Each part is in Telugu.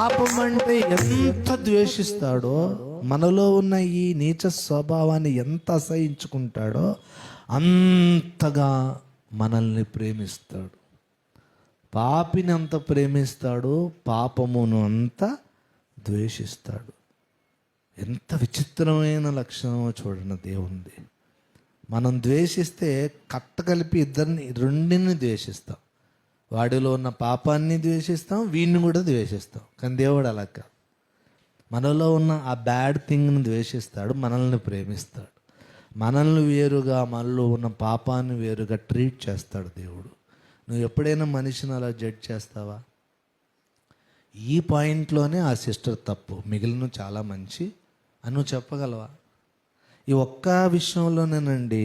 పాపం అంటే ఎంత ద్వేషిస్తాడో, మనలో ఉన్న ఈ నీచ స్వభావాన్ని ఎంత అసహించుకుంటాడో అంతగా మనల్ని ప్రేమిస్తాడు. పాపిని అంత ప్రేమిస్తాడు, పాపమును అంత ద్వేషిస్తాడు. ఎంత విచిత్రమైన లక్షణమో చూడండి దేవునిది. మనం ద్వేషిస్తే కట్టకలిపి రెండిని ద్వేషిస్తాం. వాడిలో ఉన్న పాపాన్ని ద్వేషిస్తాం, వీడిని కూడా ద్వేషిస్తాం. కానీ దేవుడు అలా కాదు. మనలో ఉన్న ఆ బ్యాడ్ థింగ్ని ద్వేషిస్తాడు, మనల్ని ప్రేమిస్తాడు. మనల్ని వేరుగా, మనలో ఉన్న పాపాన్ని వేరుగా ట్రీట్ చేస్తాడు దేవుడు. నువ్వు ఎప్పుడైనా మనిషిని అలా జడ్జ్ చేస్తావా? ఈ పాయింట్లోనే ఆ సిస్టర్ తప్పు, మిగిలిన చాలా మంచి అని నువ్వు చెప్పగలవా? ఈ ఒక్క విషయంలోనేనండి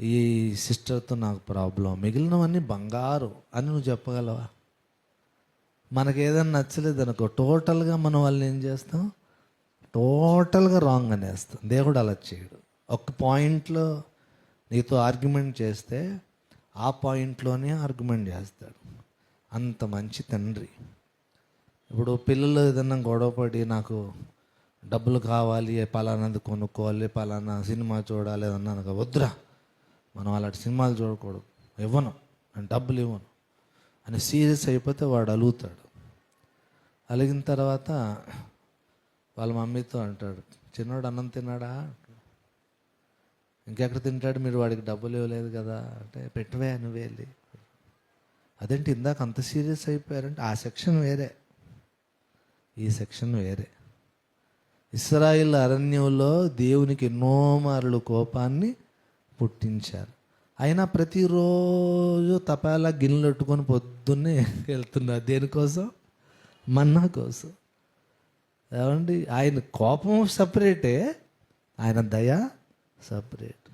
ఈ సిస్టర్తో నాకు ప్రాబ్లం, మిగిలినవన్నీ బంగారు అని నువ్వు చెప్పగలవా? మనకి ఏదైనా నచ్చలేదు అనుకో, టోటల్గా మనం వాళ్ళని ఏం చేస్తాం? టోటల్గా రాంగ్ అనేస్తాం. దేవుడు అలా చేయడు. ఒక పాయింట్లో నీతో ఆర్గ్యుమెంట్ చేస్తే ఆ పాయింట్లోనే ఆర్గ్యుమెంట్ చేస్తాడు. అంత మంచి తండ్రి. ఇప్పుడు పిల్లలు ఏదన్నా గొడవపడి నాకు డబ్బులు కావాలి, పలానాది కొనుక్కోవాలి, పలానా సినిమా చూడాలి ఏదన్నా అనగా, వద్దురా మనం అలాంటి సినిమాలు చూడకూడదు, ఇవ్వను అని, డబ్బులు ఇవ్వను అని సీరియస్ అయిపోతే వాడు అలుగుతాడు. అలిగిన తర్వాత వాళ్ళ మమ్మీతో అంటాడు, చిన్నోడు అన్నం తిన్నాడా? ఇంకెక్కడ తింటాడు, మీరు వాడికి డబ్బులు ఇవ్వలేదు కదా అంటే, పెట్టవే నువ్వే వెళ్ళి. అదేంటి ఇందాక అంత సీరియస్ అయిపోయారంటే, ఆ సెక్షన్ వేరే, ఈ సెక్షన్ వేరే. ఇశ్రాయేలు అరణ్యంలో దేవునికి ఎన్నో మార్లు కోపాన్ని పుట్టించారు. అయినా ప్రతిరోజు తపాలా గిన్నెలు పెట్టుకొని పొద్దున్నే వెళ్తున్నారు. దేనికోసం? మన్నా కోసం. ఏమండి, ఆయన కోపం సపరేటే, ఆయన దయ సపరేట్.